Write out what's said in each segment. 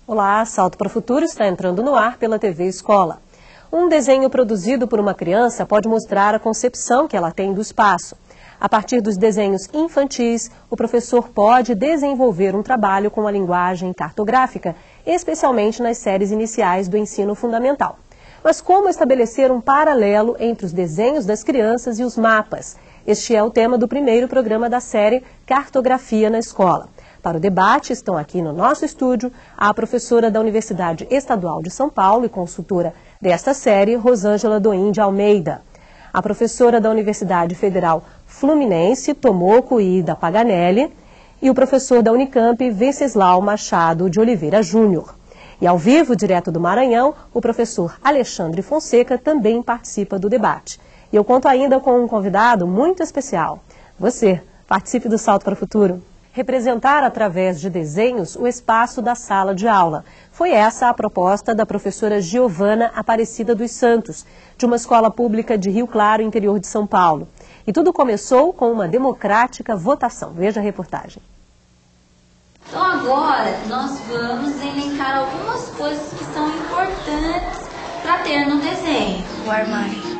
Olá, Salto para o Futuro está entrando no ar pela TV Escola. Um desenho produzido por uma criança pode mostrar a concepção que ela tem do espaço. A partir dos desenhos infantis, o professor pode desenvolver um trabalho com a linguagem cartográfica, especialmente nas séries iniciais do ensino fundamental. Mas como estabelecer um paralelo entre os desenhos das crianças e os mapas? Este é o tema do primeiro programa da série Cartografia na Escola. Para o debate, estão aqui no nosso estúdio a professora da Universidade Estadual de São Paulo e consultora desta série, Rosângela Doim de Almeida. A professora da Universidade Federal Fluminense, Tomoko Ida Paganelli, e o professor da Unicamp, Venceslau Machado de Oliveira Júnior. E ao vivo, direto do Maranhão, o professor Alexandre Fonseca também participa do debate. E eu conto ainda com um convidado muito especial. Você, participe do Salto para o Futuro. Representar através de desenhos o espaço da sala de aula. Foi essa a proposta da professora Giovana Aparecida dos Santos, de uma escola pública de Rio Claro, interior de São Paulo. E tudo começou com uma democrática votação. Veja a reportagem. Então agora nós vamos elencar algumas coisas que são importantes para ter no desenho. O armário,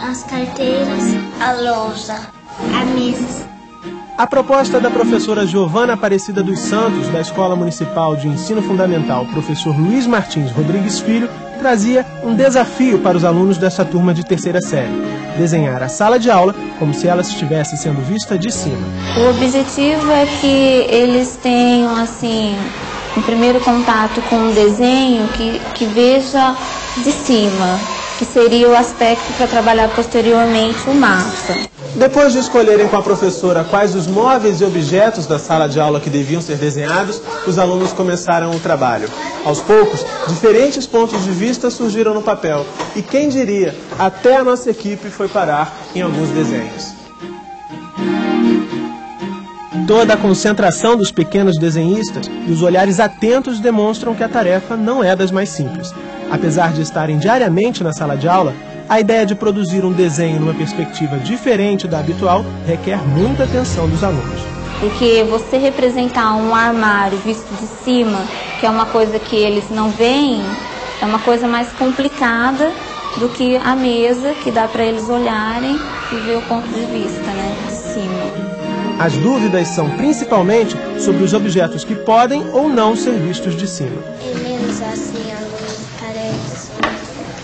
as carteiras, a lousa, a mesa. A proposta da professora Giovana Aparecida dos Santos, da Escola Municipal de Ensino Fundamental, professor Luiz Martins Rodrigues Filho, trazia um desafio para os alunos desta turma de terceira série: desenhar a sala de aula como se ela estivesse sendo vista de cima. O objetivo é que eles tenham, assim, um primeiro contato com um desenho que veja de cima, que seria o aspecto para trabalhar posteriormente o mapa. Depois de escolherem com a professora quais os móveis e objetos da sala de aula que deviam ser desenhados, os alunos começaram o trabalho. Aos poucos, diferentes pontos de vista surgiram no papel. E quem diria, até a nossa equipe foi parar em alguns desenhos. Toda a concentração dos pequenos desenhistas e os olhares atentos demonstram que a tarefa não é das mais simples. Apesar de estarem diariamente na sala de aula, a ideia de produzir um desenho numa perspectiva diferente da habitual requer muita atenção dos alunos. Porque você representar um armário visto de cima, que é uma coisa que eles não veem, é uma coisa mais complicada do que a mesa, que dá para eles olharem e ver o ponto de vista, né, de cima. As dúvidas são principalmente sobre os objetos que podem ou não ser vistos de cima. Menos assim, a luz, paredes,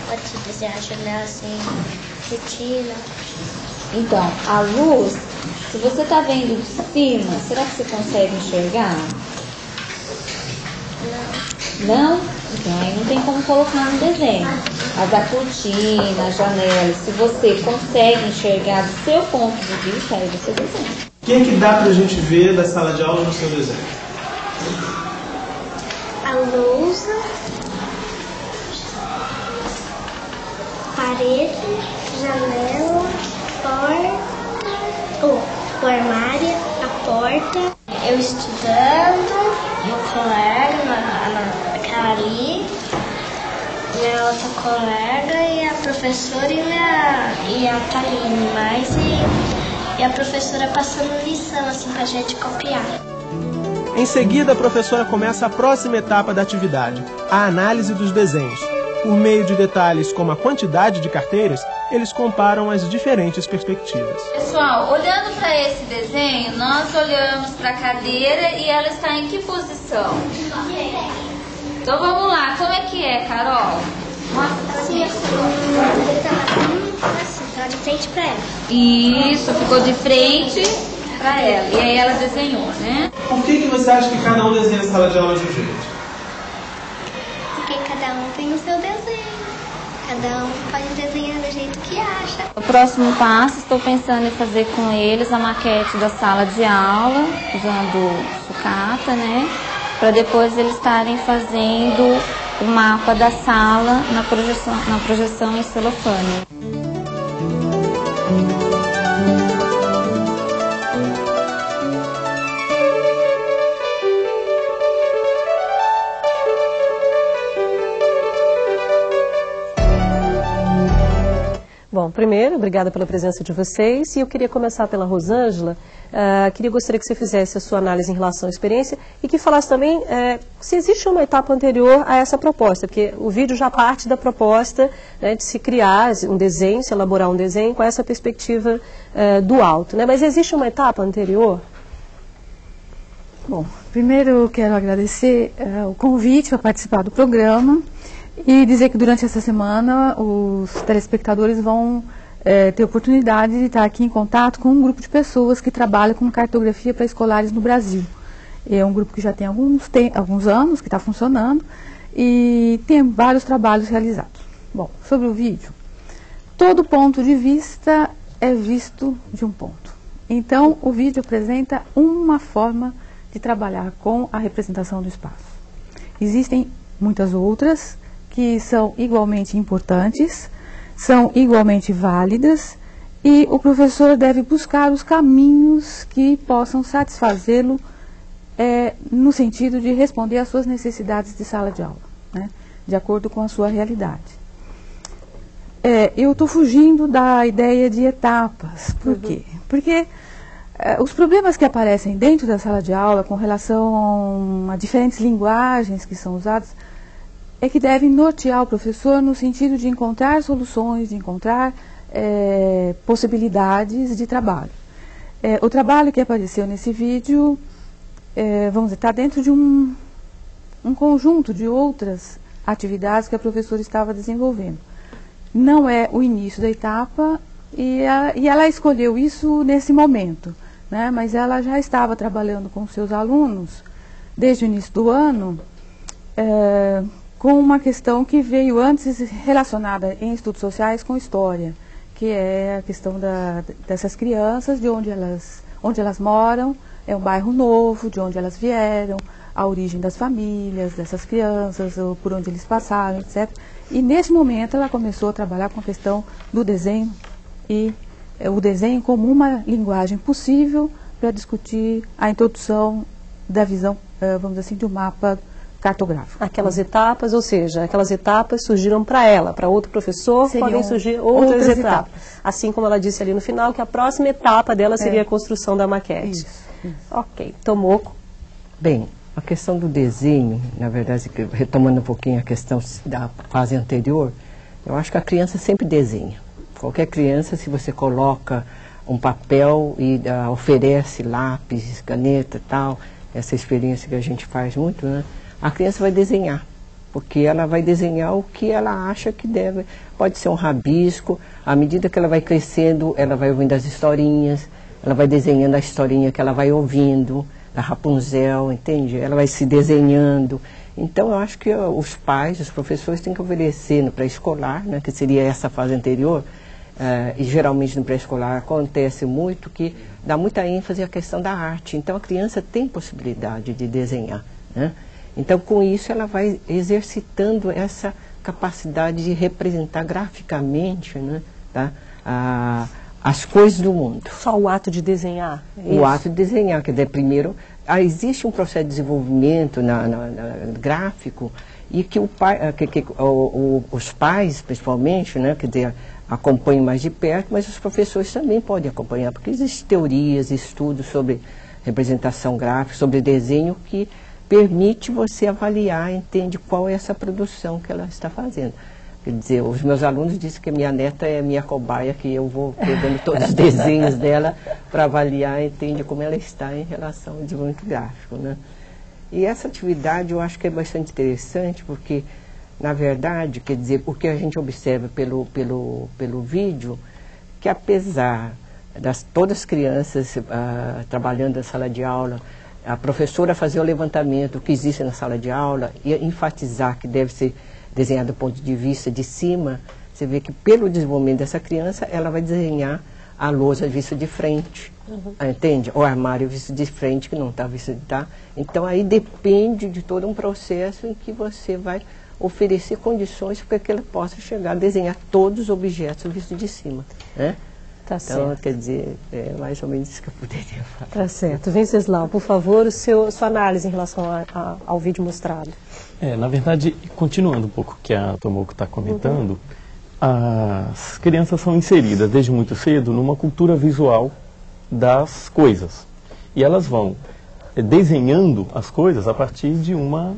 pode desenhar a janela assim, retina. Então, a luz, se você está vendo de cima, será que você consegue enxergar? Não? Então aí não tem como colocar no desenho. A cortina, a janela, se você consegue enxergar do seu ponto de vista, aí você desenha. O que é que dá pra gente ver da sala de aula no seu desenho? A lousa, parede, janela, porta, o armário, a porta. Eu estudando, meu colega, a Cari, minha outra colega e a professora e a Taline, e a professora passando lição assim pra gente copiar. Em seguida, a professora começa a próxima etapa da atividade, a análise dos desenhos. Por meio de detalhes como a quantidade de carteiras, eles comparam as diferentes perspectivas. Pessoal, olhando para esse desenho, nós olhamos para a cadeira e ela está em que posição? Então vamos lá, como é que é, Carol? Assim, tá de frente pra ela. Isso, ficou de frente para ela. E aí ela desenhou, né? Por que você acha que cada um desenha a sala de aula de um jeito? Porque cada um tem o seu desenho. Cada um pode desenhar do jeito que acha. O próximo passo, estou pensando em fazer com eles a maquete da sala de aula, usando sucata, né? Para depois eles estarem fazendo o mapa da sala na projeção em celofane. Bom, primeiro, obrigada pela presença de vocês. E eu queria começar pela Rosângela. Gostaria que você fizesse a sua análise em relação à experiência e que falasse também se existe uma etapa anterior a essa proposta, porque o vídeo já parte da proposta, né, de se criar um desenho, se elaborar um desenho com essa perspectiva do alto, né? Mas existe uma etapa anterior? Bom, primeiro eu quero agradecer o convite para participar do programa e dizer que durante essa semana os telespectadores vão ter oportunidade de estar aqui em contato com um grupo de pessoas que trabalha com cartografia pré-escolares no Brasil. É um grupo que já tem alguns anos, que está funcionando e tem vários trabalhos realizados. Bom, sobre o vídeo, todo ponto de vista é visto de um ponto. Então, o vídeo apresenta uma forma de trabalhar com a representação do espaço. Existem muitas outras que são igualmente importantes, são igualmente válidas, e o professor deve buscar os caminhos que possam satisfazê-lo no sentido de responder às suas necessidades de sala de aula, né, de acordo com a sua realidade. Eu estou fugindo da ideia de etapas. Por quê? Porque os problemas que aparecem dentro da sala de aula com relação a diferentes linguagens que são usadas é que devem nortear o professor no sentido de encontrar soluções, de encontrar possibilidades de trabalho. O trabalho que apareceu nesse vídeo, vamos dizer, está dentro de um conjunto de outras atividades que a professora estava desenvolvendo. Não é o início da etapa e ela escolheu isso nesse momento, né? Mas ela já estava trabalhando com seus alunos desde o início do ano, com uma questão que veio antes relacionada em estudos sociais com história, que é a questão dessas crianças, de onde elas moram, é um bairro novo, de onde elas vieram, a origem das famílias, dessas crianças, por onde eles passaram, etc. E nesse momento ela começou a trabalhar com a questão do desenho e o desenho como uma linguagem possível para discutir a introdução da visão, vamos dizer assim, de um mapa cartográfico. Aquelas etapas, ou seja, aquelas etapas surgiram para ela, para outro professor, podem surgir outras etapas. Assim como ela disse ali no final, que a próxima etapa dela seria a construção da maquete. Isso. Ok. Tomoko. Bem, a questão do desenho, na verdade, retomando um pouquinho a questão da fase anterior, eu acho que a criança sempre desenha. Qualquer criança, se você coloca um papel e oferece lápis, caneta e tal, essa experiência que a gente faz muito, né? A criança vai desenhar, porque ela vai desenhar o que ela acha que deve. Pode ser um rabisco, à medida que ela vai crescendo, ela vai ouvindo as historinhas, ela vai desenhando a historinha que ela vai ouvindo, da Rapunzel, entende? Ela vai se desenhando. Então, eu acho que os pais, os professores têm que oferecer no pré-escolar, né, que seria essa fase anterior, e geralmente no pré-escolar acontece muito que dá muita ênfase à questão da arte. Então, a criança tem possibilidade de desenhar, né? Então, com isso, ela vai exercitando essa capacidade de representar graficamente, né, tá, as coisas do mundo. Só o ato de desenhar? O ato de desenhar, quer dizer, primeiro, existe um processo de desenvolvimento gráfico e que os pais, principalmente, né, quer dizer, acompanham mais de perto, mas os professores também podem acompanhar, porque existem teorias, estudos sobre representação gráfica, sobre desenho, que permite você avaliar, entende qual é essa produção que ela está fazendo. Quer dizer, os meus alunos dizem que minha neta é minha cobaia, que eu vou pegando todos os desenhos dela para avaliar, entende como ela está em relação ao desenvolvimento gráfico, né? E essa atividade eu acho que é bastante interessante, porque, na verdade, quer dizer, o que a gente observa pelo vídeo, que apesar todas as crianças trabalhando na sala de aula, a professora fazer o levantamento do que existe na sala de aula e enfatizar que deve ser desenhado do ponto de vista de cima, você vê que pelo desenvolvimento dessa criança, ela vai desenhar a lousa vista de frente, entende? O armário visto de frente, que não está visto de tá. Então, aí depende de todo um processo em que você vai oferecer condições para que ela possa chegar a desenhar todos os objetos vistos de cima, né? Tá certo. Então, quer dizer, é mais ou menos isso que eu poderia falar. Tá certo. Venceslau, por favor, sua análise em relação ao vídeo mostrado. Na verdade, continuando um pouco o que a Tomoko está comentando, as crianças são inseridas desde muito cedo numa cultura visual das coisas. E elas vão desenhando as coisas a partir de um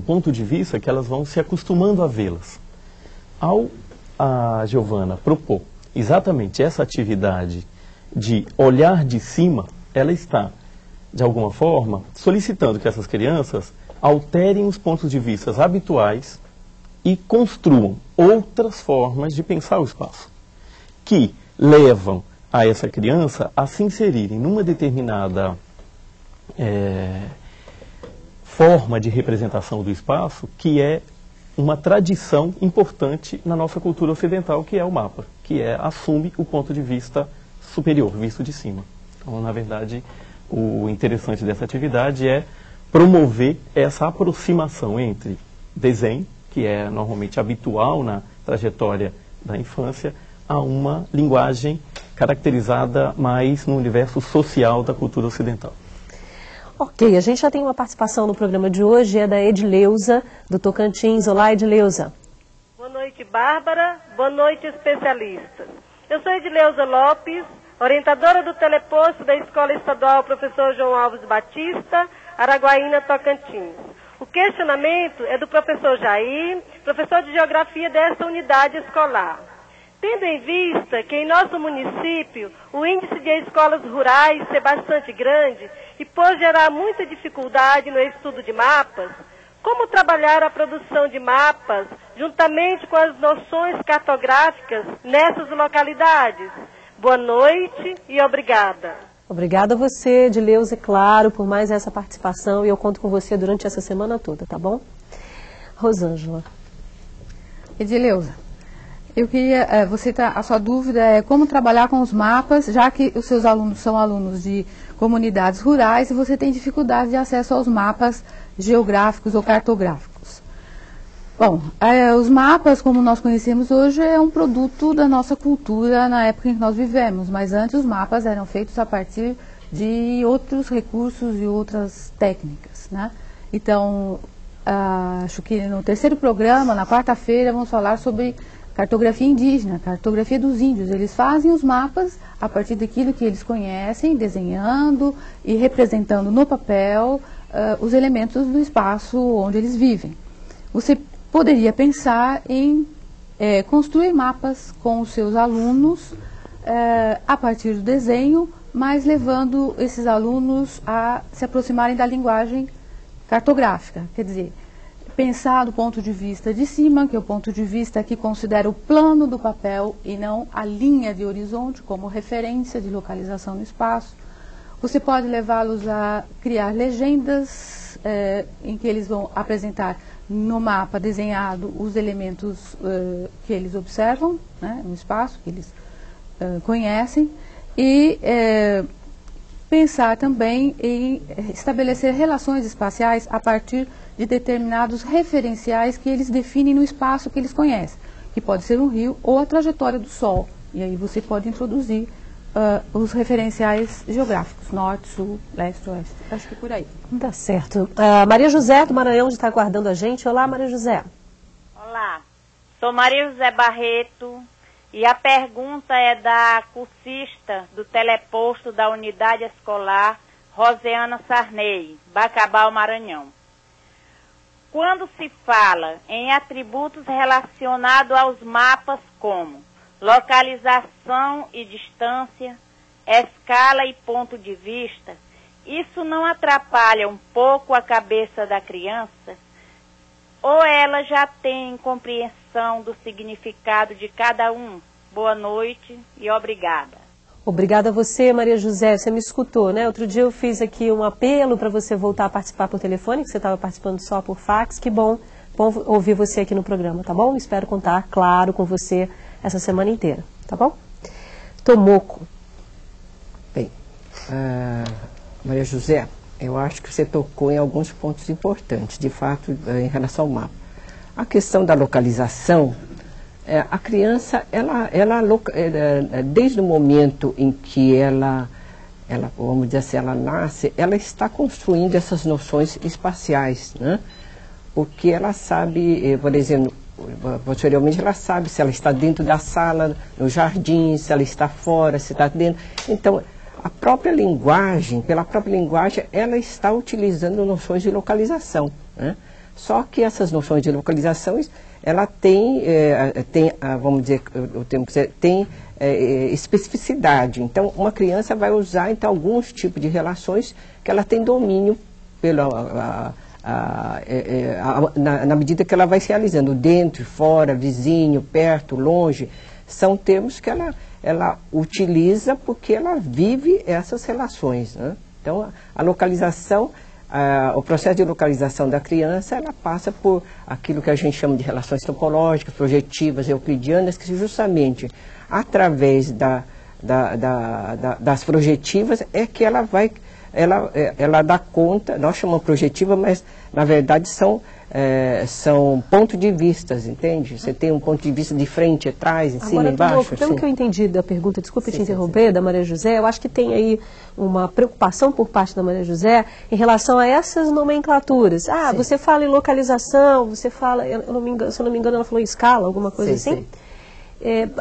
ponto de vista que elas vão se acostumando a vê-las. Ao a Giovana propor exatamente essa atividade de olhar de cima, ela está, de alguma forma, solicitando que essas crianças alterem os pontos de vista habituais e construam outras formas de pensar o espaço, que levam a essa criança a se inserirem numa determinada forma de representação do espaço, que é uma tradição importante na nossa cultura ocidental, que é o mapa, que assume o ponto de vista superior, visto de cima. Então, na verdade, o interessante dessa atividade é promover essa aproximação entre desenho, que é normalmente habitual na trajetória da infância, a uma linguagem caracterizada mais no universo social da cultura ocidental. Ok, a gente já tem uma participação no programa de hoje, é da Edileuza, do Tocantins. Olá, Edileuza. Boa noite, Bárbara. Boa noite, especialistas. Eu sou Edileuza Lopes, orientadora do teleposto da Escola Estadual Professor João Alves Batista, Araguaína, Tocantins. O questionamento é do professor Jair, professor de Geografia desta unidade escolar. Tendo em vista que em nosso município o índice de escolas rurais ser bastante grande e por gerar muita dificuldade no estudo de mapas, como trabalhar a produção de mapas juntamente com as noções cartográficas nessas localidades? Boa noite e obrigada. Obrigada a você, Edileuza, claro, por mais essa participação, e eu conto com você durante essa semana toda, tá bom? Rosângela. Edileuza, eu queria, a sua dúvida é como trabalhar com os mapas, já que os seus alunos são alunos de comunidades rurais e você tem dificuldade de acesso aos mapas geográficos ou cartográficos. Bom, os mapas, como nós conhecemos hoje, é um produto da nossa cultura na época em que nós vivemos, mas antes os mapas eram feitos a partir de outros recursos e outras técnicas, né? Então, acho que no terceiro programa, na quarta-feira, vamos falar sobre cartografia indígena, cartografia dos índios. Eles fazem os mapas a partir daquilo que eles conhecem, desenhando e representando no papel os elementos do espaço onde eles vivem. Você poderia pensar em construir mapas com os seus alunos a partir do desenho, mas levando esses alunos a se aproximarem da linguagem cartográfica. Quer dizer, pensar do ponto de vista de cima, que é o ponto de vista que considera o plano do papel e não a linha de horizonte como referência de localização no espaço. Você pode levá-los a criar legendas em que eles vão apresentar no mapa desenhado os elementos que eles observam, né, no espaço, que eles conhecem, e pensar também em estabelecer relações espaciais a partir de determinados referenciais que eles definem no espaço que eles conhecem, que pode ser um rio ou a trajetória do Sol. E aí você pode introduzir os referenciais geográficos, norte, sul, leste, oeste. Acho que por aí. Tá certo. Maria José do Maranhão está aguardando a gente. Olá, Maria José. Olá, sou Maria José Barreto e a pergunta é da cursista do teleposto da unidade escolar Rosiana Sarney, Bacabal, Maranhão. Quando se fala em atributos relacionados aos mapas como localização e distância, escala e ponto de vista, isso não atrapalha um pouco a cabeça da criança? Ou ela já tem compreensão do significado de cada um? Boa noite e obrigada. Obrigada a você, Maria José. Você me escutou, né? Outro dia eu fiz aqui um apelo para você voltar a participar por telefone, que você estava participando só por fax. Que bom ouvir você aqui no programa, tá bom? Espero contar, claro, com você essa semana inteira, tá bom? Tomoco. Bem, Maria José, eu acho que você tocou em alguns pontos importantes, de fato, em relação ao mapa. A questão da localização, a criança, desde o momento em que ela, vamos dizer assim, ela nasce, ela está construindo essas noções espaciais, né? Porque ela sabe, por exemplo, posteriormente ela sabe se ela está dentro da sala, no jardim, se ela está fora, se está dentro. Então, a própria linguagem, pela própria linguagem, ela está utilizando noções de localização, né? Só que essas noções de localização, ela tem, vamos dizer, tem especificidade. Então, uma criança vai usar então, alguns tipos de relações que ela tem domínio na medida que ela vai se realizando. Dentro, fora, vizinho, perto, longe, são termos que ela utiliza porque ela vive essas relações, né? Então, a localização, o processo de localização da criança, ela passa por aquilo que a gente chama de relações topológicas, projetivas, euclidianas, que justamente através das projetivas é que ela vai, ela dá conta, nós chamamos projetiva, mas na verdade são pontos de vista, entende? Você tem um ponto de vista de frente, atrás, em cima, embaixo. Pelo que eu entendi da pergunta, desculpe te interromper, da Maria José, eu acho que tem aí uma preocupação por parte da Maria José em relação a essas nomenclaturas. Você fala em localização, você fala, se eu não me engano, ela falou em escala, alguma coisa assim.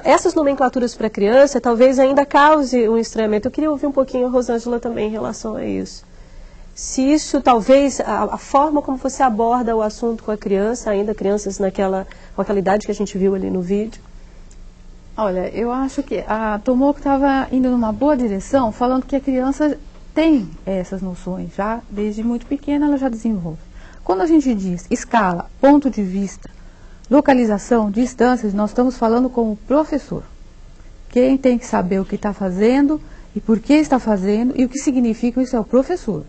Essas nomenclaturas para criança talvez ainda cause um estranhamento. Eu queria ouvir um pouquinho a Rosângela também em relação a isso. Se isso talvez, a forma como você aborda o assunto com a criança, ainda crianças com aquela idade que a gente viu ali no vídeo. Olha, eu acho que a Tomoko estava indo numa boa direção, falando que a criança tem essas noções, já desde muito pequena ela já desenvolve. Quando a gente diz escala, ponto de vista, localização, distâncias, nós estamos falando com o professor. Quem tem que saber o que está fazendo e por que está fazendo e o que significa isso é o professor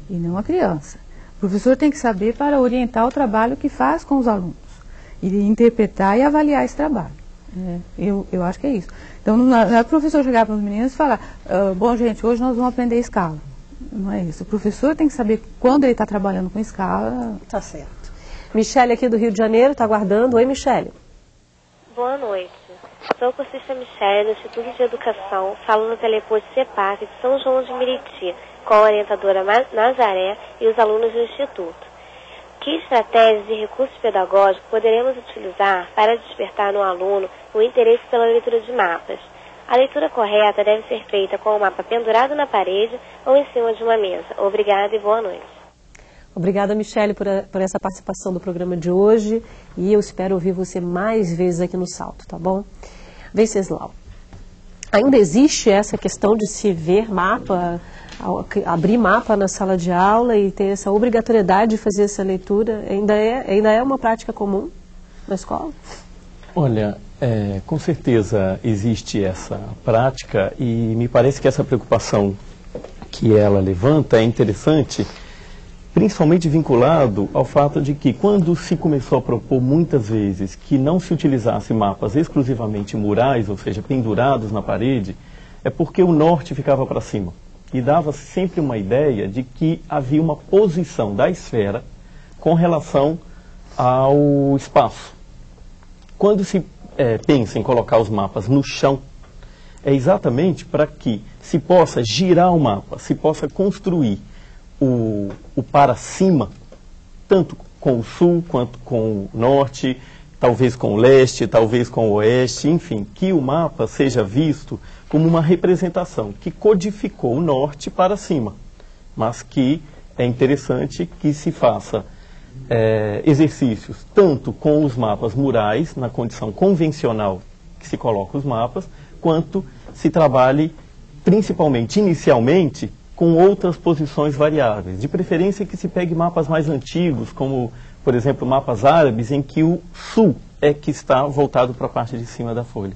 e não a criança. O professor tem que saber para orientar o trabalho que faz com os alunos e interpretar e avaliar esse trabalho. Eu acho que é isso. Então não é o professor chegar para os meninos e falar, bom gente, hoje nós vamos aprender escala. Não é isso. O professor tem que saber quando ele está trabalhando com escala. Tá certo. Michele aqui do Rio de Janeiro está aguardando. Oi, Michele. Boa noite. Sou cursista Michele do Instituto de Educação, falo no teleposto CEPAC de São João de Meriti, com a orientadora Nazaré e os alunos do Instituto. Que estratégias e recursos pedagógicos poderemos utilizar para despertar no aluno o interesse pela leitura de mapas? A leitura correta deve ser feita com o mapa pendurado na parede ou em cima de uma mesa. Obrigada e boa noite. Obrigada, Michele, por essa participação do programa de hoje e eu espero ouvir você mais vezes aqui no Salto, tá bom? Venceslau, ainda existe essa questão de se ver mapa, abrir mapa na sala de aula e ter essa obrigatoriedade de fazer essa leitura? Ainda é uma prática comum na escola? Olha, com certeza existe essa prática e me parece que essa preocupação que ela levanta é interessante, principalmente vinculado ao fato de que quando se começou a propor muitas vezes que não se utilizasse mapas exclusivamente murais, ou seja, pendurados na parede, é porque o norte ficava para cima. E dava-se sempre uma ideia de que havia uma posição da esfera com relação ao espaço. Quando se pensa em colocar os mapas no chão, é exatamente para que se possa girar o mapa, se possa construir o para cima, tanto com o sul quanto com o norte, talvez com o leste, talvez com o oeste, enfim, que o mapa seja visto como uma representação que codificou o norte para cima, mas que é interessante que se faça exercícios tanto com os mapas murais, na condição convencional que se coloca os mapas, quanto se trabalhe principalmente, inicialmente, com outras posições variáveis. De preferência que se pegue mapas mais antigos, como, por exemplo, mapas árabes, em que o sul é que está voltado para a parte de cima da folha.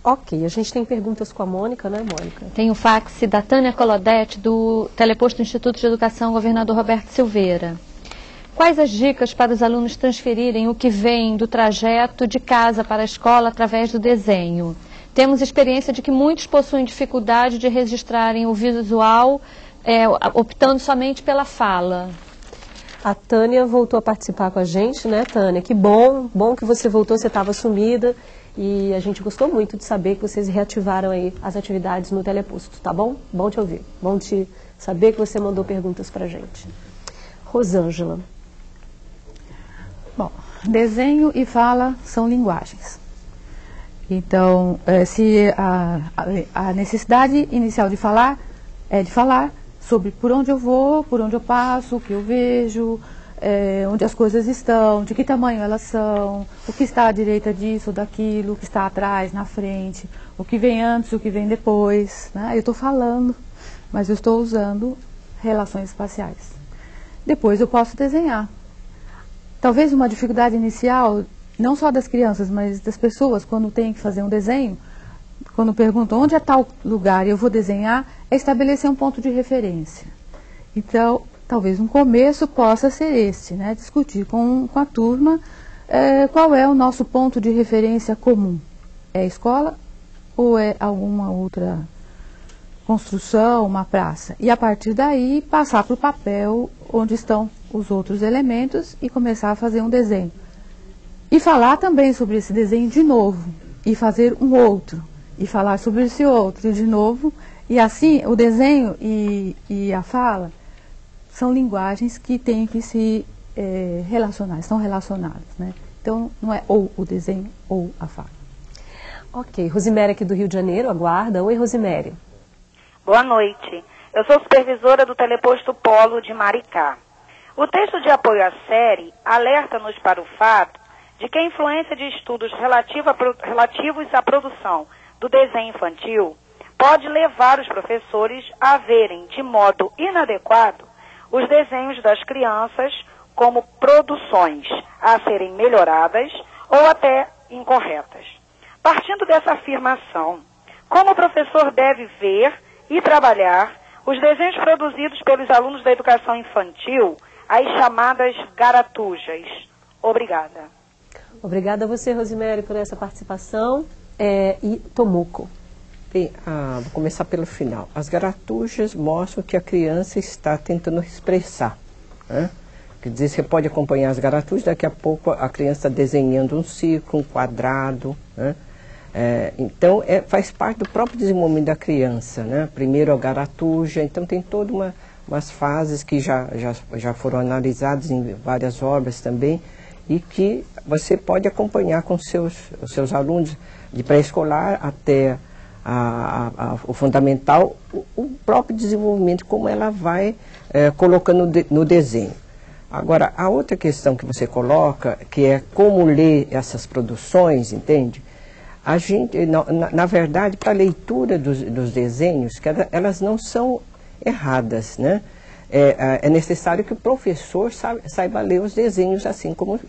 Ok, a gente tem perguntas com a Mônica, né, Mônica? Tem o fax da Tânia Colodete, do Teleposto do Instituto de Educação Governador Roberto Silveira. Quais as dicas para os alunos transferirem o que vem do trajeto de casa para a escola através do desenho? Temos experiência de que muitos possuem dificuldade de registrarem o visual, optando somente pela fala. A Tânia voltou a participar com a gente, né, Tânia? Que bom que você voltou, você estava sumida. E a gente gostou muito de saber que vocês reativaram aí as atividades no teleposto, tá bom? Bom te ouvir, bom te saber que você mandou perguntas pra gente. Rosângela. Bom, desenho e fala são linguagens. Então, se a necessidade inicial de falar é de falar sobre por onde eu vou, por onde eu passo, o que eu vejo, onde as coisas estão, de que tamanho elas são, o que está à direita disso ou daquilo, o que está atrás, na frente, o que vem antes, o que vem depois, né? Eu estou falando, mas eu estou usando relações espaciais. Depois eu posso desenhar. Talvez uma dificuldade inicial, não só das crianças, mas das pessoas, quando tem que fazer um desenho, quando perguntam onde é tal lugar e eu vou desenhar, é estabelecer um ponto de referência. Então, talvez um começo possa ser este, né? Discutir com a turma qual é o nosso ponto de referência comum. É a escola ou é alguma outra construção, uma praça? E a partir daí passar para o papel onde estão os outros elementos e começar a fazer um desenho. E falar também sobre esse desenho de novo, e fazer um outro, e falar sobre esse outro de novo, e assim o desenho e a fala são linguagens que têm que se relacionar, estão relacionadas, né? Então não é ou o desenho ou a fala. Ok, Rosiméria aqui do Rio de Janeiro, aguarda. Oi, Rosiméria. Boa noite. Eu sou supervisora do Teleposto Polo de Maricá. O texto de apoio à série alerta-nos para o fato de que a influência de estudos relativos à produção do desenho infantil pode levar os professores a verem de modo inadequado os desenhos das crianças como produções a serem melhoradas ou até incorretas. Partindo dessa afirmação, como o professor deve ver e trabalhar os desenhos produzidos pelos alunos da educação infantil, as chamadas garatujas? Obrigada. Obrigada a você, Rosiméria, por essa participação. E Tomuco. Bem, vou começar pelo final. As garatujas mostram que a criança está tentando expressar, né? Quer dizer, você pode acompanhar as garatujas, daqui a pouco a criança está desenhando um círculo, um quadrado, né? Então, faz parte do próprio desenvolvimento da criança, né? Primeiro a garatuja, então tem todas umas fases que já foram analisadas em várias obras também, e que você pode acompanhar com os seus alunos de pré-escolar até o fundamental, o próprio desenvolvimento, como ela vai colocando no desenho. Agora, a outra questão que você coloca, que é como ler essas produções, entende? A gente, na verdade, para a leitura dos desenhos, que elas não são erradas, né? É necessário que o professor saiba ler os desenhos, assim como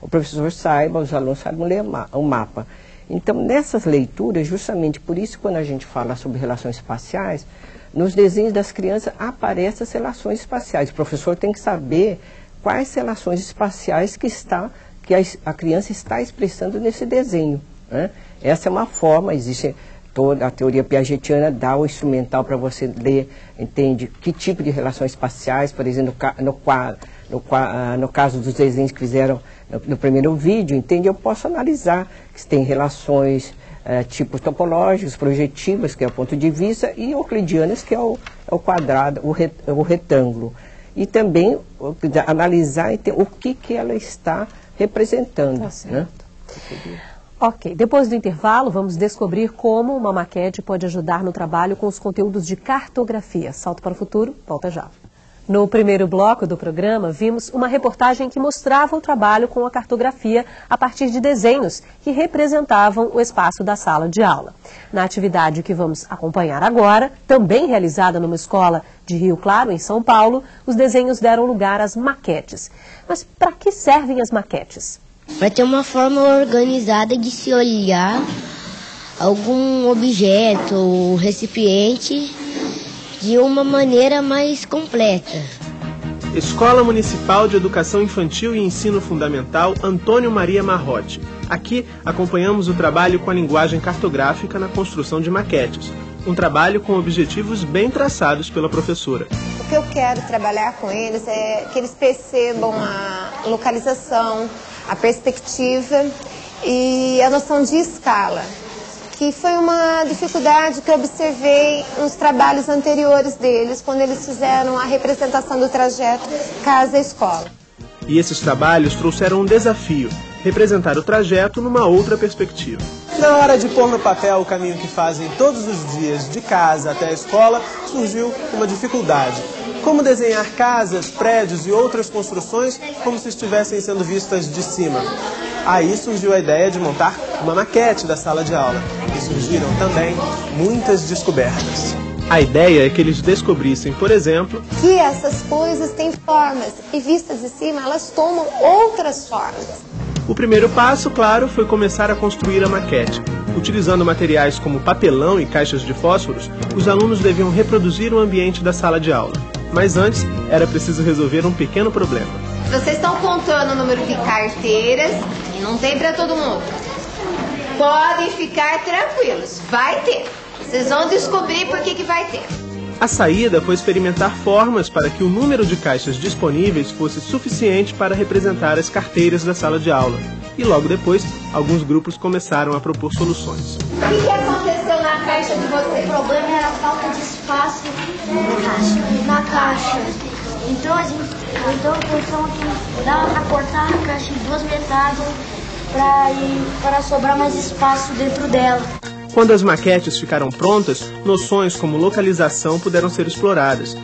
o professor saiba, os alunos saibam ler o mapa. Então, nessas leituras, justamente por isso, quando a gente fala sobre relações espaciais, nos desenhos das crianças aparecem as relações espaciais. O professor tem que saber quais relações espaciais que a criança está expressando nesse desenho, né? Essa é uma forma, existe toda a teoria piagetiana, dá o instrumental para você ler, entende, que tipo de relações espaciais, por exemplo, no caso dos desenhos que fizeram no primeiro vídeo, entende, eu posso analisar que tem relações tipos topológicos, projetivas, que é o ponto de vista, e euclidianas, que é o quadrado, o retângulo. E também analisar o que ela está representando. Tá certo. Né? Ok, depois do intervalo, vamos descobrir como uma maquete pode ajudar no trabalho com os conteúdos de cartografia. Salto para o futuro, volta já. No primeiro bloco do programa, vimos uma reportagem que mostrava o trabalho com a cartografia a partir de desenhos que representavam o espaço da sala de aula. Na atividade que vamos acompanhar agora, também realizada numa escola de Rio Claro, em São Paulo, os desenhos deram lugar às maquetes. Mas para que servem as maquetes? Para ter uma forma organizada de se olhar algum objeto ou recipiente de uma maneira mais completa. Escola Municipal de Educação Infantil e Ensino Fundamental Antônio Maria Marrotti. Aqui acompanhamos o trabalho com a linguagem cartográfica na construção de maquetes. Um trabalho com objetivos bem traçados pela professora. O que eu quero trabalhar com eles é que eles percebam a localização, a perspectiva e a noção de escala, que foi uma dificuldade que eu observei nos trabalhos anteriores deles, quando eles fizeram a representação do trajeto casa-escola. E esses trabalhos trouxeram um desafio: representar o trajeto numa outra perspectiva. Na hora de pôr no papel o caminho que fazem todos os dias de casa até a escola, surgiu uma dificuldade. Como desenhar casas, prédios e outras construções como se estivessem sendo vistas de cima? Aí surgiu a ideia de montar uma maquete da sala de aula. E surgiram também muitas descobertas. A ideia é que eles descobrissem, por exemplo, que essas coisas têm formas e vistas de cima elas tomam outras formas. O primeiro passo, claro, foi começar a construir a maquete. Utilizando materiais como papelão e caixas de fósforos, os alunos deviam reproduzir o ambiente da sala de aula. Mas antes, era preciso resolver um pequeno problema. Vocês estão contando o número de carteiras e não tem para todo mundo. Podem ficar tranquilos, vai ter. Vocês vão descobrir por que vai ter. A saída foi experimentar formas para que o número de caixas disponíveis fosse suficiente para representar as carteiras da sala de aula. E logo depois, alguns grupos começaram a propor soluções. O que aconteceu na caixa de vocês? O problema era a falta de espaço na caixa. Então pensamos que dava para cortar a caixa em duas metades para sobrar mais espaço dentro dela. Quando as maquetes ficaram prontas, noções como localização puderam ser exploradas.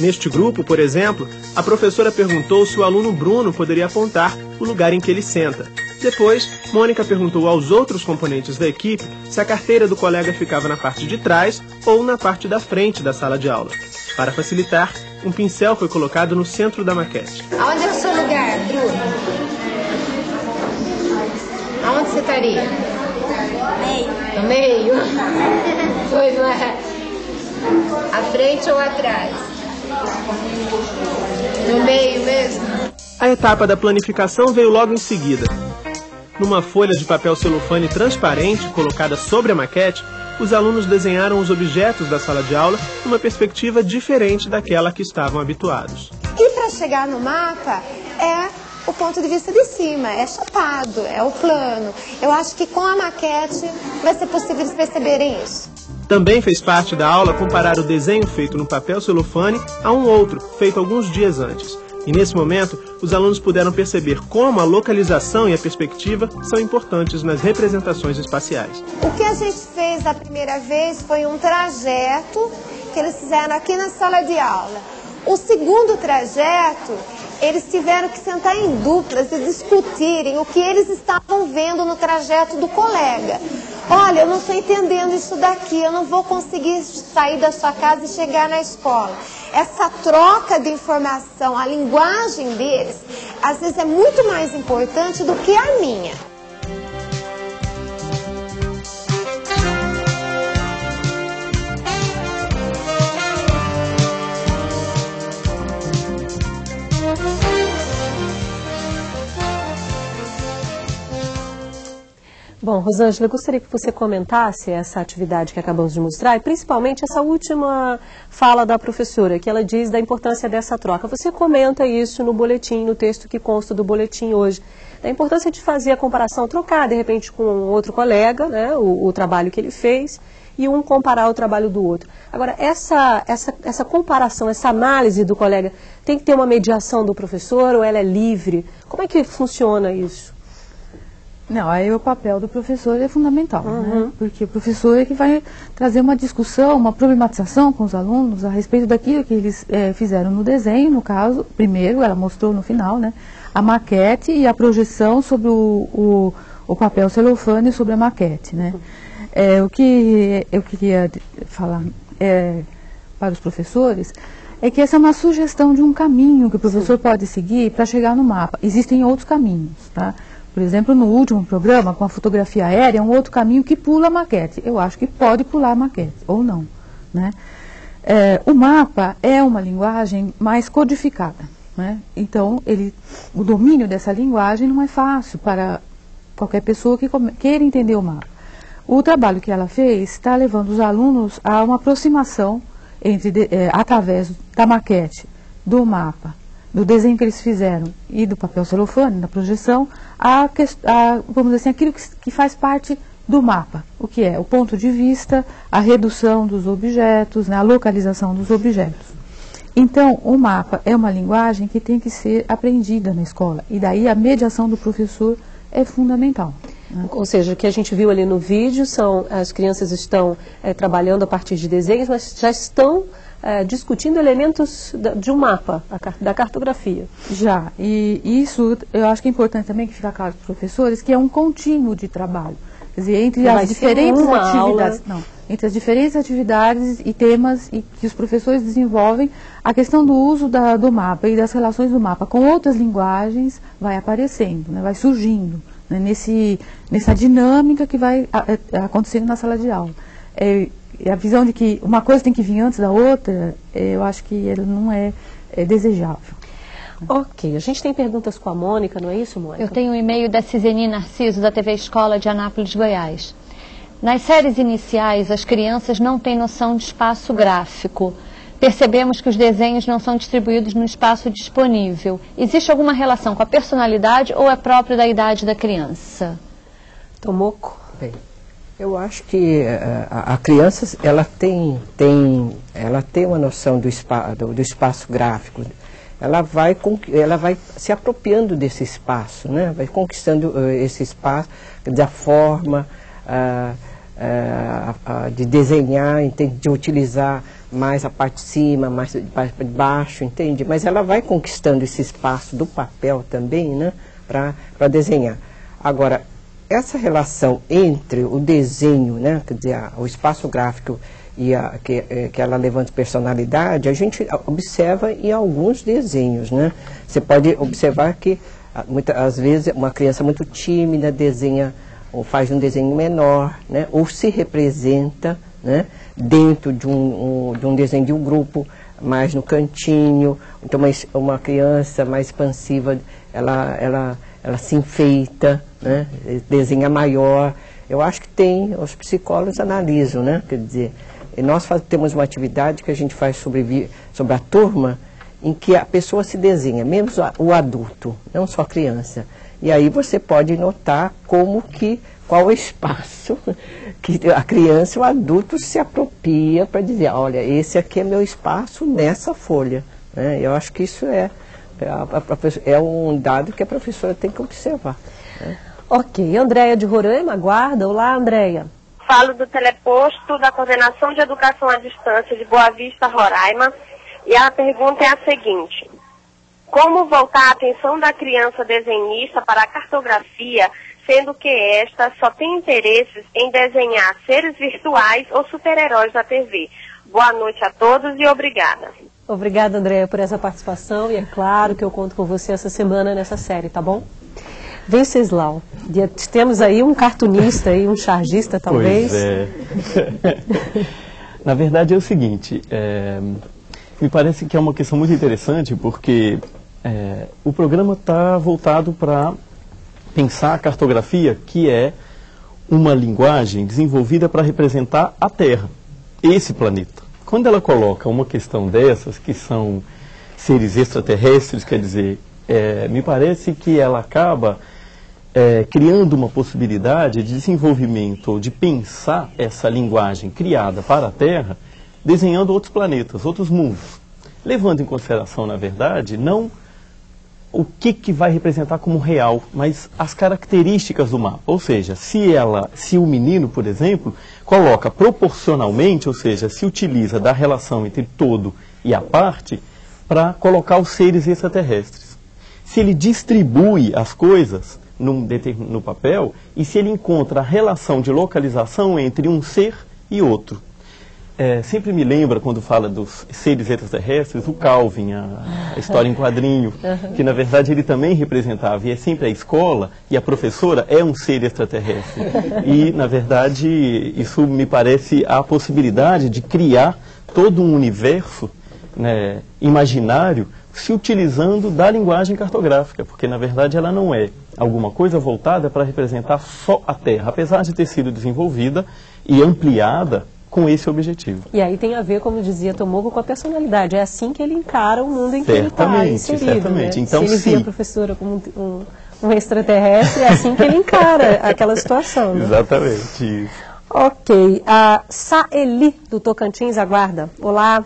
Neste grupo, por exemplo, a professora perguntou se o aluno Bruno poderia apontar o lugar em que ele senta. Depois, Mônica perguntou aos outros componentes da equipe se a carteira do colega ficava na parte de trás ou na parte da frente da sala de aula. Para facilitar, um pincel foi colocado no centro da maquete. Aonde é o seu lugar, Bruno? Aonde você estaria? No meio? Pois não é? À frente ou atrás? No meio mesmo? A etapa da planificação veio logo em seguida. Numa folha de papel celofane transparente colocada sobre a maquete, os alunos desenharam os objetos da sala de aula numa perspectiva diferente daquela que estavam habituados. E para chegar no mapa é o ponto de vista de cima, é chapado, é o plano. Eu acho que com a maquete vai ser possível eles perceberem isso. Também fez parte da aula comparar o desenho feito no papel celofane a um outro, feito alguns dias antes. E nesse momento, os alunos puderam perceber como a localização e a perspectiva são importantes nas representações espaciais. O que a gente fez da primeira vez foi um trajeto que eles fizeram aqui na sala de aula. O segundo trajeto, eles tiveram que sentar em duplas e discutirem o que eles estavam vendo no trajeto do colega. Olha, eu não estou entendendo isso daqui, eu não vou conseguir sair da sua casa e chegar na escola. Essa troca de informação, a linguagem deles, às vezes é muito mais importante do que a minha. Bom, Rosângela, eu gostaria que você comentasse essa atividade que acabamos de mostrar e principalmente essa última fala da professora, que ela diz da importância dessa troca. Você comenta isso no boletim, no texto que consta do boletim hoje, da importância de fazer a comparação, trocar de repente com outro colega, né, o trabalho que ele fez, e um comparar o trabalho do outro. Agora, essa comparação, essa análise do colega, tem que ter uma mediação do professor ou ela é livre? Como é que funciona isso? Não, aí o papel do professor é fundamental, né? Porque o professor é que vai trazer uma discussão, uma problematização com os alunos a respeito daquilo que eles fizeram no desenho, no caso, primeiro, ela mostrou no final, né? A maquete e a projeção sobre o papel celofane sobre a maquete, né? O que eu queria falar para os professores é que essa é uma sugestão de um caminho que o professor pode seguir para chegar no mapa. Existem outros caminhos, tá? Por exemplo, no último programa, com a fotografia aérea, é um outro caminho que pula a maquete. Eu acho que pode pular a maquete, ou não, né? O mapa é uma linguagem mais codificada, né? Então, o domínio dessa linguagem não é fácil para qualquer pessoa que queira entender o mapa. O trabalho que ela fez está levando os alunos a uma aproximação através da maquete, do mapa, do desenho que eles fizeram e do papel celofane, da projeção, vamos dizer assim, aquilo que faz parte do mapa. O que é? O ponto de vista, a redução dos objetos, né, a localização dos objetos. Então, o mapa é uma linguagem que tem que ser aprendida na escola. E daí a mediação do professor é fundamental. Ou seja, o que a gente viu ali no vídeo são as crianças estão trabalhando a partir de desenhos, mas já estão discutindo elementos de um mapa, da cartografia. Já, e isso eu acho que é importante também que fique claro para os professores que é um contínuo de trabalho. Quer dizer, entre as diferentes atividades, entre as diferentes atividades e temas que os professores desenvolvem, a questão do uso do mapa e das relações do mapa com outras linguagens vai aparecendo, né, vai surgindo, né, nessa dinâmica que vai acontecendo na sala de aula. A visão de que uma coisa tem que vir antes da outra, eu acho que ele não é desejável. Ok, a gente tem perguntas com a Mônica, não é isso, Mônica? Eu tenho um e-mail da Ciseni Narciso, da TV Escola de Anápolis, Goiás. Nas séries iniciais, as crianças não têm noção de espaço gráfico. Percebemos que os desenhos não são distribuídos no espaço disponível. Existe alguma relação com a personalidade ou é próprio da idade da criança? Tomoco? Bem, eu acho que a criança ela tem uma noção do espaço gráfico. Ela vai se apropriando desse espaço, né? Vai conquistando esse espaço, da forma de desenhar, de utilizar mais a parte de cima, mais a parte de baixo, entende? Mas ela vai conquistando esse espaço do papel também, né? Para desenhar. Agora, essa relação entre o desenho, né? Quer dizer, o espaço gráfico e que ela levanta personalidade, a gente observa em alguns desenhos, né? Você pode observar que, às vezes, uma criança muito tímida desenha, ou faz um desenho menor, né? Ou se representa, né? Dentro de um desenho de um grupo, mais no cantinho. Então, uma criança mais expansiva, ela se enfeita, né? Desenha maior. Eu acho que os psicólogos analisam, né? Quer dizer, e nós temos uma atividade que a gente faz sobre a turma, em que a pessoa se desenha, mesmo o adulto, não só a criança. E aí você pode notar qual o espaço que a criança e o adulto se apropria para dizer, olha, esse aqui é meu espaço nessa folha. Né? Eu acho que isso é um dado que a professora tem que observar. Né? Ok, Andréia de Roraima, aguarda. Olá, Andréia. Falo do teleposto da Coordenação de Educação à Distância de Boa Vista, Roraima, e a pergunta é a seguinte: como voltar a atenção da criança desenhista para a cartografia, sendo que esta só tem interesses em desenhar seres virtuais ou super-heróis na TV? Boa noite a todos e obrigada. Obrigada, Andréia, por essa participação, e é claro que eu conto com você essa semana nessa série, tá bom? Venceslau, temos aí um cartunista e um chargista, talvez. Pois é. Na verdade é o seguinte, me parece que é uma questão muito interessante, porque o programa está voltado para pensar a cartografia, que é uma linguagem desenvolvida para representar a Terra, esse planeta. Quando ela coloca uma questão dessas, que são seres extraterrestres, quer dizer, me parece que ela acaba criando uma possibilidade de desenvolvimento ou de pensar essa linguagem criada para a Terra, desenhando outros planetas, outros mundos, levando em consideração, na verdade, não o que vai representar como real, mas as características do mapa. Ou seja, se o menino, por exemplo, coloca proporcionalmente, ou seja, se utiliza da relação entre todo e a parte, para colocar os seres extraterrestres. Se ele distribui as coisas no papel, e se ele encontra a relação de localização entre um ser e outro. Sempre me lembra, quando fala dos seres extraterrestres, o Calvin, a história em quadrinho, que na verdade ele também representava, e é sempre a escola, e a professora é um ser extraterrestre. E na verdade isso me parece a possibilidade de criar todo um universo, né, imaginário, se utilizando da linguagem cartográfica, porque na verdade ela não é alguma coisa voltada para representar só a Terra, apesar de ter sido desenvolvida e ampliada com esse objetivo. E aí tem a ver, como dizia Tomoco, com a personalidade. É assim que ele encara o mundo em que ele está inserido. Certamente. Né? Então, se ele via a professora como um extraterrestre, é assim que ele encara aquela situação. Né? Exatamente. Isso. Ok. A Saeli, do Tocantins, aguarda. Olá.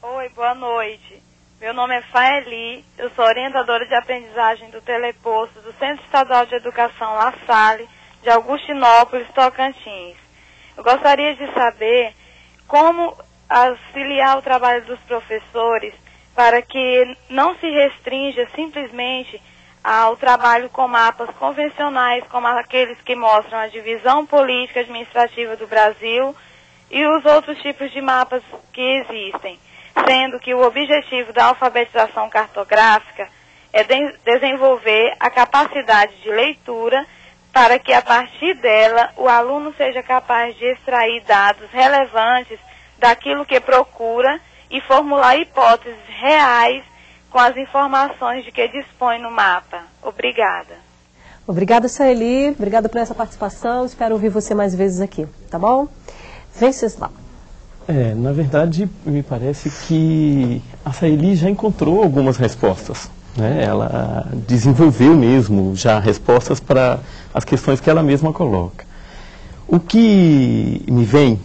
Oi, Oi, boa noite. Meu nome é Faeli, eu sou orientadora de aprendizagem do Teleposto do Centro Estadual de Educação La Salle, de Augustinópolis, Tocantins. Eu gostaria de saber como auxiliar o trabalho dos professores para que não se restrinja simplesmente ao trabalho com mapas convencionais, como aqueles que mostram a divisão política administrativa do Brasil e os outros tipos de mapas que existem, sendo que o objetivo da alfabetização cartográfica é desenvolver a capacidade de leitura para que, a partir dela, o aluno seja capaz de extrair dados relevantes daquilo que procura e formular hipóteses reais com as informações de que dispõe no mapa. Obrigada. Obrigada, Saeli. Obrigada por essa participação. Espero ouvir você mais vezes aqui, tá bom? Venceslau. Na verdade, me parece que a Saeli já encontrou algumas respostas, né? Ela desenvolveu mesmo já respostas para as questões que ela mesma coloca. O que me vem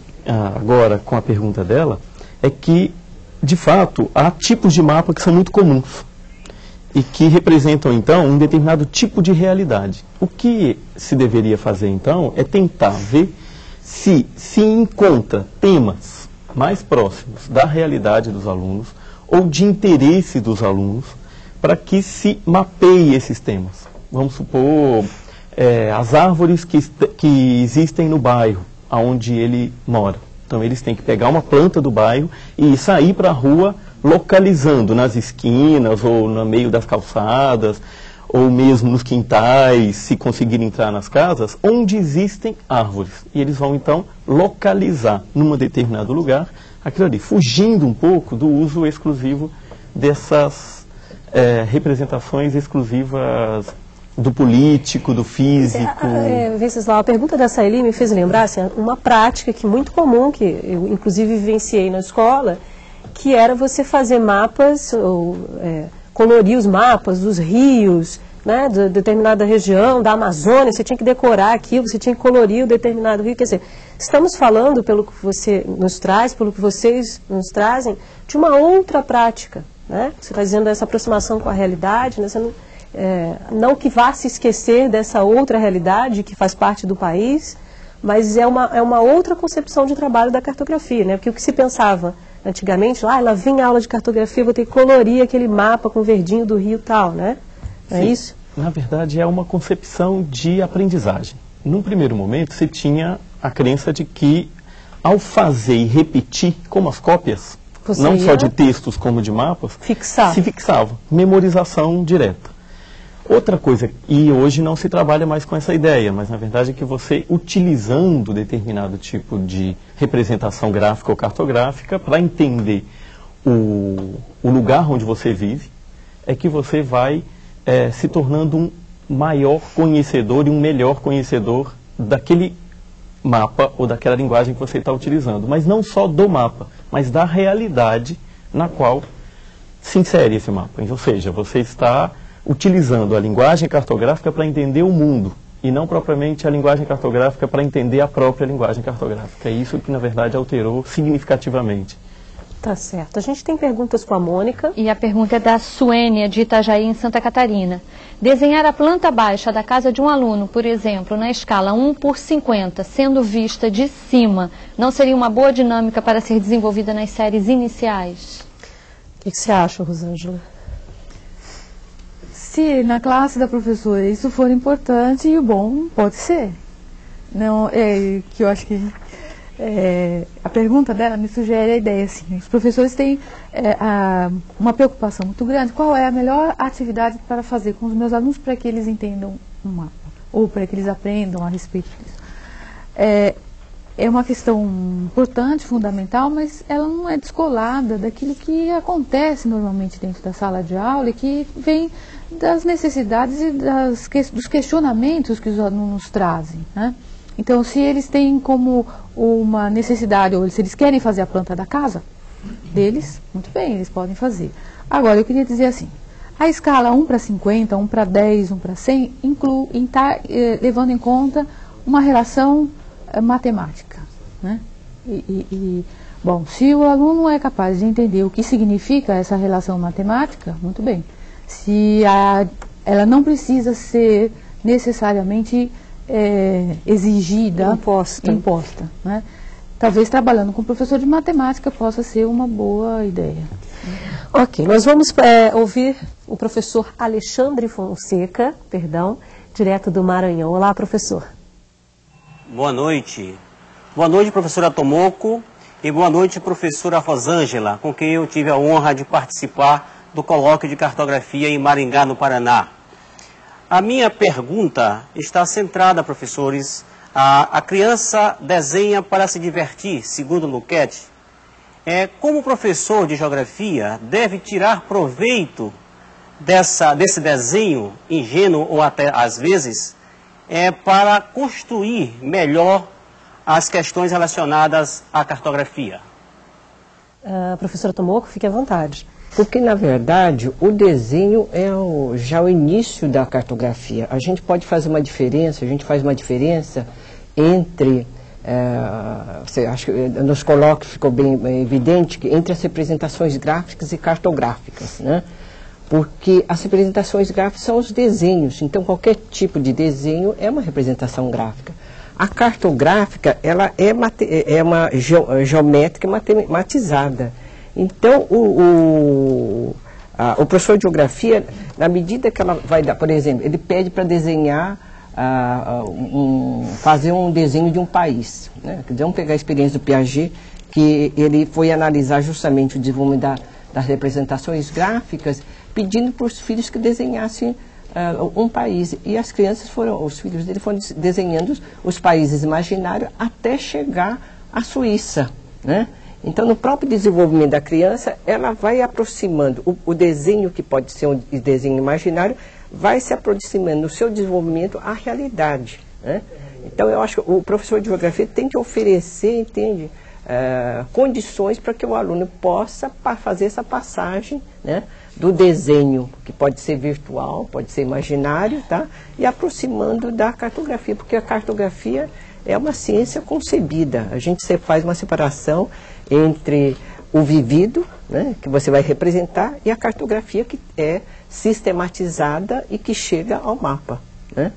agora com a pergunta dela é que, de fato, há tipos de mapa que são muito comuns e que representam, então, um determinado tipo de realidade. O que se deveria fazer, então, é tentar ver se encontra temas mais próximos da realidade dos alunos ou de interesse dos alunos para que se mapeie esses temas. Vamos supor, as árvores que existem no bairro onde ele mora. Então eles têm que pegar uma planta do bairro e sair para a rua localizando nas esquinas ou no meio das calçadas ou mesmo nos quintais, se conseguirem entrar nas casas, onde existem árvores. E eles vão então localizar num determinado lugar aquilo ali, fugindo um pouco do uso exclusivo dessas representações exclusivas do político, do físico. Venceslau, a pergunta da Saeli me fez lembrar assim, uma prática que muito comum, que eu inclusive vivenciei na escola, que era você fazer mapas, ou, colorir os mapas dos rios, né, de determinada região, da Amazônia, você tinha que decorar aquilo, você tinha que colorir o determinado rio. Quer dizer, estamos falando, pelo que você nos traz, pelo que vocês nos trazem, de uma outra prática, né? Você está dizendo essa aproximação com a realidade, né? Você não que vá se esquecer dessa outra realidade que faz parte do país, mas é uma outra concepção de trabalho da cartografia, né? Porque o que se pensava antigamente, lá vinha a aula de cartografia, vou ter que colorir aquele mapa com verdinho do rio tal, né? Não é isso? Na verdade, é uma concepção de aprendizagem. Num primeiro momento, você tinha a crença de que, ao fazer e repetir, como as cópias, não só de textos como de mapas, se fixava. Memorização direta. Outra coisa, e hoje não se trabalha mais com essa ideia, mas na verdade é que você, utilizando determinado tipo de representação gráfica ou cartográfica, para entender o lugar onde você vive, é que você vai se tornando um maior conhecedor e um melhor conhecedor daquele mapa ou daquela linguagem que você está utilizando. Mas não só do mapa, mas da realidade na qual se insere esse mapa. Ou seja, você está utilizando a linguagem cartográfica para entender o mundo e não propriamente a linguagem cartográfica para entender a própria linguagem cartográfica. É isso que, na verdade, alterou significativamente. Tá certo. A gente tem perguntas com a Mônica. E a pergunta é da Suênia, de Itajaí, em Santa Catarina. Desenhar a planta baixa da casa de um aluno, por exemplo, na escala 1:50, sendo vista de cima, não seria uma boa dinâmica para ser desenvolvida nas séries iniciais? O que você acha, Rosângela? Se na classe da professora isso for importante e bom, pode ser. Não, que eu acho que a pergunta dela me sugere a ideia assim, os professores têm uma preocupação muito grande, qual é a melhor atividade para fazer com os meus alunos para que eles entendam um mapa, ou para que eles aprendam a respeito disso. É uma questão importante, fundamental, mas ela não é descolada daquilo que acontece normalmente dentro da sala de aula e que vem das necessidades e dos questionamentos que os alunos trazem, né? Então, se eles têm como uma necessidade, ou se eles querem fazer a planta da casa deles, muito bem, eles podem fazer. Agora, eu queria dizer assim, a escala 1:50, 1:10, 1:100, está levando em conta uma relação matemática, né? Bom, se o aluno é capaz de entender o que significa essa relação matemática, muito bem. Ela não precisa ser necessariamente exigida, imposta, né? Talvez trabalhando com o professor de matemática possa ser uma boa ideia. Ok, nós vamos ouvir o professor Alexandre Fonseca, direto do Maranhão. Olá, professor. Boa noite. Boa noite, professora Tomoko, e boa noite, professora Rosângela, com quem eu tive a honra de participar do colóquio de cartografia em Maringá, no Paraná. A minha pergunta está centrada, professores, a criança desenha para se divertir, segundo Luquete. Como professor de geografia deve tirar proveito desse desenho, ingênuo ou até às vezes, para construir melhor as questões relacionadas à cartografia? Professora Tomoko, fique à vontade. Porque, na verdade, o desenho é já o início da cartografia. A gente pode fazer uma diferença, entre, acho que nos colóquios ficou bem evidente, que entre as representações gráficas e cartográficas, né? Porque as representações gráficas são os desenhos, então qualquer tipo de desenho é uma representação gráfica. A cartográfica, ela é uma geométrica matematizada. Então, o professor de geografia, na medida que ela vai dar, por exemplo, ele pede para desenhar, fazer um desenho de um país, né? Quer dizer, vamos pegar a experiência do Piaget, que ele foi analisar justamente o desenvolvimento das representações gráficas, pedindo para os filhos que desenhassem um país. E as crianças os filhos dele foram desenhando os países imaginários até chegar à Suíça, né? Então, no próprio desenvolvimento da criança, ela vai aproximando o desenho, que pode ser um desenho imaginário, vai se aproximando no seu desenvolvimento à realidade, né? Então, eu acho que o professor de geografia tem que oferecer, entende, condições para que o aluno possa fazer essa passagem, né, do desenho, que pode ser virtual, pode ser imaginário, tá? E aproximando da cartografia, porque a cartografia é uma ciência concebida. A gente faz uma separação entre o vivido, né, que você vai representar, e a cartografia, que é sistematizada e que chega ao mapa, né?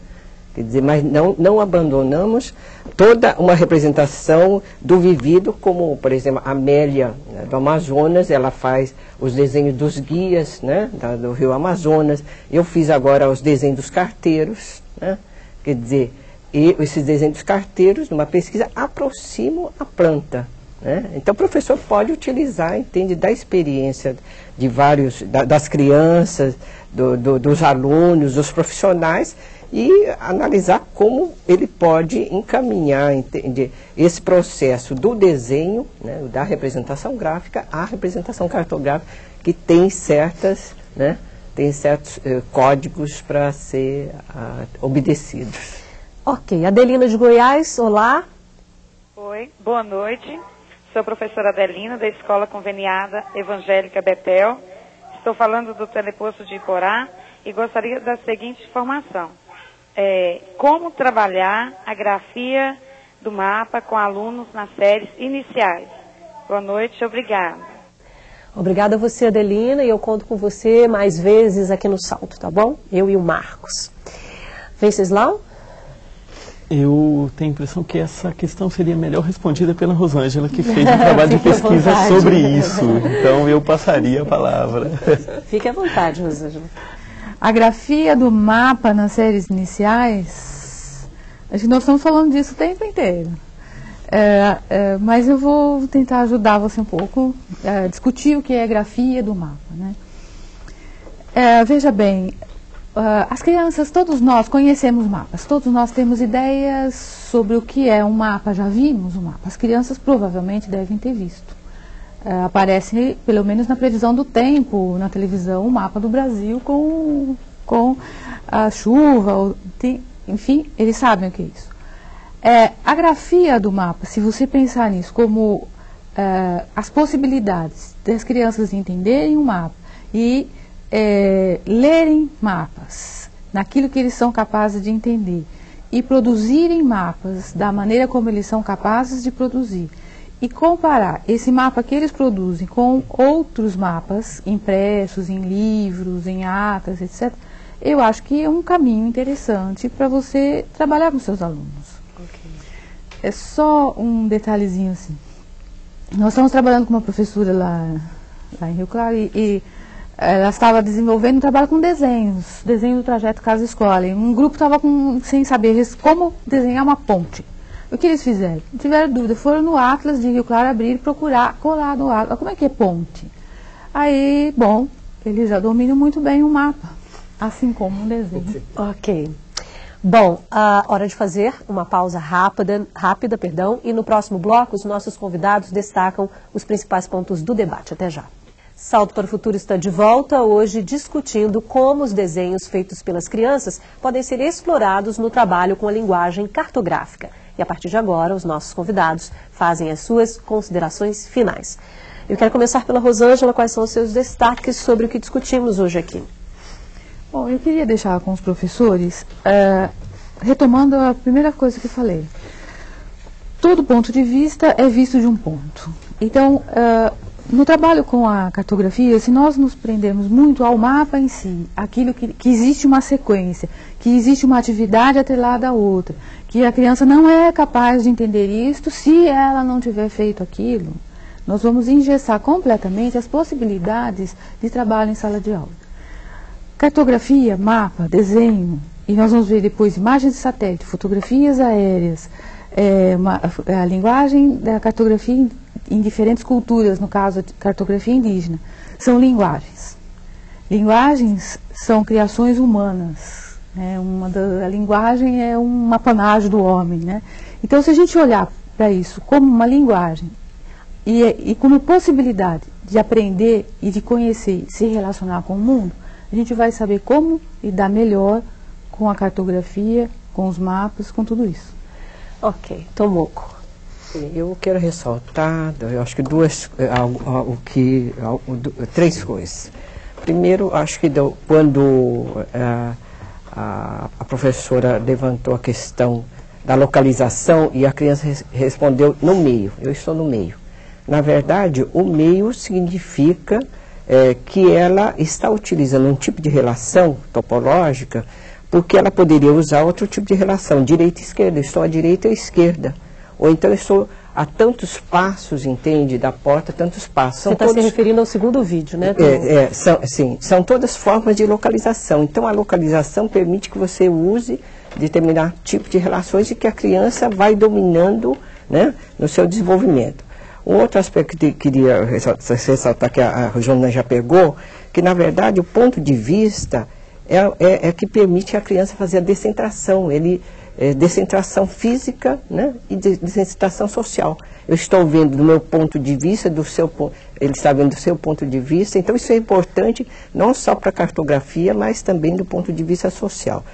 Quer dizer, mas não abandonamos toda uma representação do vivido, como, por exemplo, a Amélia, né, do Amazonas, ela faz os desenhos dos guias, né, do Rio Amazonas. Eu fiz agora os desenhos dos carteiros, né? Quer dizer, esses desenhos dos carteiros, numa pesquisa, aproximam a planta, né? Então, o professor pode utilizar, entende, da experiência de das crianças, dos alunos, dos profissionais, e analisar como ele pode encaminhar, entende, esse processo do desenho, né, da representação gráfica à representação cartográfica, que tem certos códigos para ser obedecidos. Ok, Adelina de Goiás, olá. Oi, boa noite. Sou a professora Adelina, da Escola Conveniada Evangélica Betel. Estou falando do teleposto de Iporá e gostaria da seguinte informação. Como trabalhar a grafia do mapa com alunos nas séries iniciais? Boa noite, obrigada. Obrigada a você, Adelina, e eu conto com você mais vezes aqui no Salto, tá bom? Eu e o Marcos. Venceslau? Eu tenho a impressão que essa questão seria melhor respondida pela Rosângela, que fez um trabalho de pesquisa sobre isso. Então, eu passaria a palavra. Fique à vontade, Rosângela. A grafia do mapa nas séries iniciais, acho que nós estamos falando disso o tempo inteiro. Mas eu vou tentar ajudar você um pouco a discutir o que é a grafia do mapa, né? Veja bem, as crianças, todos nós conhecemos mapas, todos nós temos ideias sobre o que é um mapa, já vimos um mapa. As crianças provavelmente devem ter visto. Aparece, pelo menos na previsão do tempo, na televisão, o mapa do Brasil com a chuva, enfim, eles sabem o que é isso. A grafia do mapa, se você pensar nisso como as possibilidades das crianças entenderem o mapa e lerem mapas, naquilo que eles são capazes de entender, e produzirem mapas da maneira como eles são capazes de produzir, e comparar esse mapa que eles produzem com outros mapas impressos em livros, em atas, etc., eu acho que é um caminho interessante para você trabalhar com seus alunos. Okay. É só um detalhezinho assim. Nós estamos trabalhando com uma professora lá em Rio Claro e ela estava desenvolvendo um trabalho com desenho do trajeto casa-escola. Um grupo estava sem saber como desenhar uma ponte. O que eles fizeram? Não tiveram dúvida, foram no Atlas de Rio Claro abrir, procurar, colar no Atlas. Como é que é ponte? Aí, bom, eles já dominam muito bem o mapa, assim como um desenho. Ok. Bom, hora de fazer uma pausa rápida, e no próximo bloco os nossos convidados destacam os principais pontos do debate. Até já. Salto para o Futuro está de volta, hoje discutindo como os desenhos feitos pelas crianças podem ser explorados no trabalho com a linguagem cartográfica. E a partir de agora, os nossos convidados fazem as suas considerações finais. Eu quero começar pela Rosângela, quais são os seus destaques sobre o que discutimos hoje aqui? Bom, eu queria deixar com os professores, retomando a primeira coisa que falei. Todo ponto de vista é visto de um ponto. Então, no trabalho com a cartografia, se nós nos prendermos muito ao mapa em si, aquilo que existe uma sequência, que existe uma atividade atrelada à outra, que a criança não é capaz de entender isto se ela não tiver feito aquilo, nós vamos engessar completamente as possibilidades de trabalho em sala de aula. Cartografia, mapa, desenho, e nós vamos ver depois imagens de satélite, fotografias aéreas, a linguagem da cartografia em diferentes culturas, no caso a cartografia indígena, são linguagens. Linguagens são criações humanas. Né? A linguagem é um apanágio do homem. Né? Então, se a gente olhar para isso como uma linguagem e como possibilidade de aprender e de conhecer, se relacionar com o mundo, a gente vai saber como lidar melhor com a cartografia, com os mapas, com tudo isso. Ok, Tomoko. Eu quero ressaltar, eu acho que três coisas. Primeiro, acho que quando a professora levantou a questão da localização e a criança respondeu no meio, eu estou no meio. Na verdade, o meio significa que ela está utilizando um tipo de relação topológica, porque ela poderia usar outro tipo de relação, direita e esquerda, eu estou à direita e à esquerda. Ou então eu estou a tantos passos, entende, da porta, tantos passos. Você está se referindo ao segundo vídeo, né? São todas formas de localização. Então a localização permite que você use determinado tipo de relações e que a criança vai dominando, né, no seu desenvolvimento. Um outro aspecto que eu queria ressaltar, que a Joana já pegou, que na verdade o ponto de vista é que permite a criança fazer a descentração, descentração física, né, e descentração social. Eu estou vendo do meu ponto de vista, ele está vendo do seu ponto de vista, então isso é importante não só para a cartografia, mas também do ponto de vista social.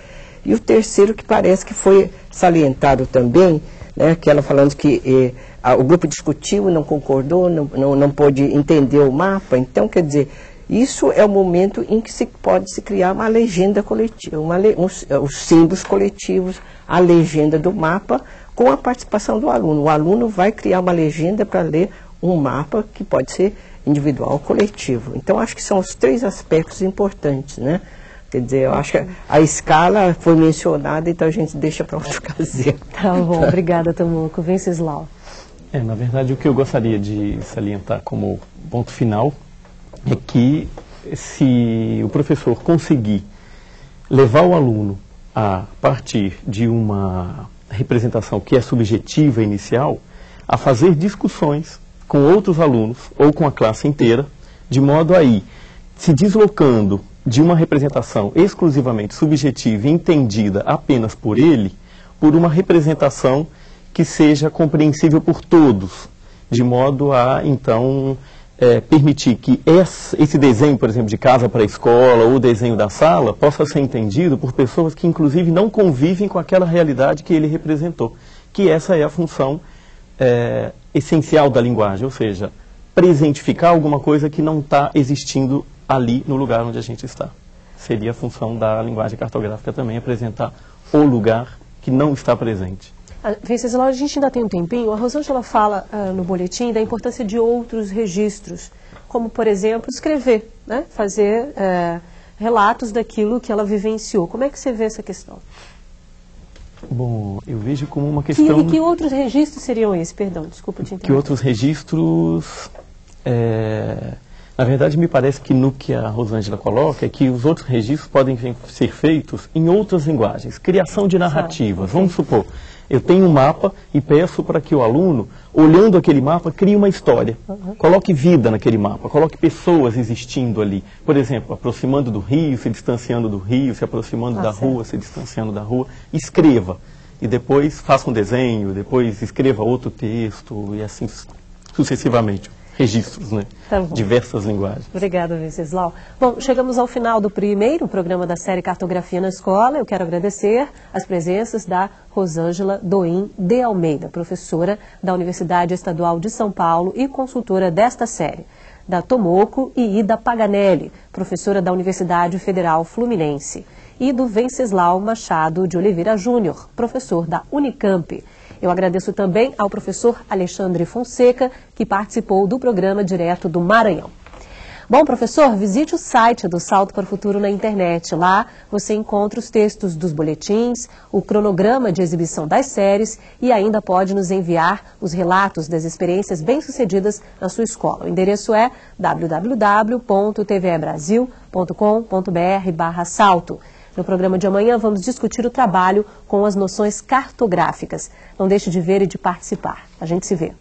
E o terceiro, que parece que foi salientado também, né, que ela falando que o grupo discutiu, não concordou, não pôde entender o mapa, então quer dizer, isso é o momento em que pode se criar uma legenda coletiva, os símbolos coletivos, a legenda do mapa, com a participação do aluno. O aluno vai criar uma legenda para ler um mapa que pode ser individual ou coletivo. Então, acho que são os três aspectos importantes, né? Quer dizer, eu acho que a escala foi mencionada, então a gente deixa para outra ocasião. Tá bom, obrigada, Tomoko. Venceslau. Na verdade, o que eu gostaria de salientar como ponto final é que se o professor conseguir levar o aluno a partir de uma representação que é subjetiva inicial, a fazer discussões com outros alunos ou com a classe inteira, de modo a ir se deslocando de uma representação exclusivamente subjetiva e entendida apenas por ele, por uma representação que seja compreensível por todos, de modo a, então, permitir que esse desenho, por exemplo, de casa para a escola ou desenho da sala, possa ser entendido por pessoas que, inclusive, não convivem com aquela realidade que ele representou. Que essa é a função essencial da linguagem, ou seja, presentificar alguma coisa que não está existindo ali no lugar onde a gente está. Seria a função da linguagem cartográfica também, apresentar o lugar que não está presente. Venceslau, a gente ainda tem um tempinho. A Rosângela fala no boletim da importância de outros registros, como, por exemplo, escrever, né? Fazer relatos daquilo que ela vivenciou. Como é que você vê essa questão? Bom, eu vejo como uma questão... E que outros registros seriam esses? Perdão, desculpa te interromper. Que outros registros... Na verdade, me parece que no que a Rosângela coloca é que os outros registros podem ser feitos em outras linguagens. Criação de narrativas. Vamos supor, eu tenho um mapa e peço para que o aluno, olhando aquele mapa, crie uma história. Coloque vida naquele mapa, coloque pessoas existindo ali. Por exemplo, aproximando do rio, se distanciando do rio, se aproximando da rua, se distanciando da rua. Escreva. E depois faça um desenho, depois escreva outro texto e assim sucessivamente. Registros, né? Tá bom. Diversas linguagens. Obrigada, Venceslau. Bom, chegamos ao final do primeiro programa da série Cartografia na Escola. Eu quero agradecer as presenças da Rosângela Doim de Almeida, professora da Universidade Estadual de São Paulo e consultora desta série, da Tomoko e Ida Paganelli, professora da Universidade Federal Fluminense, e do Venceslau Machado de Oliveira Júnior, professor da Unicamp. Eu agradeço também ao professor Alexandre Fonseca, que participou do programa direto do Maranhão. Bom, professor, visite o site do Salto para o Futuro na internet. Lá você encontra os textos dos boletins, o cronograma de exibição das séries e ainda pode nos enviar os relatos das experiências bem-sucedidas na sua escola. O endereço é www.tvbrasil.com.br/salto. No programa de amanhã vamos discutir o trabalho com as noções cartográficas. Não deixe de ver e de participar. A gente se vê.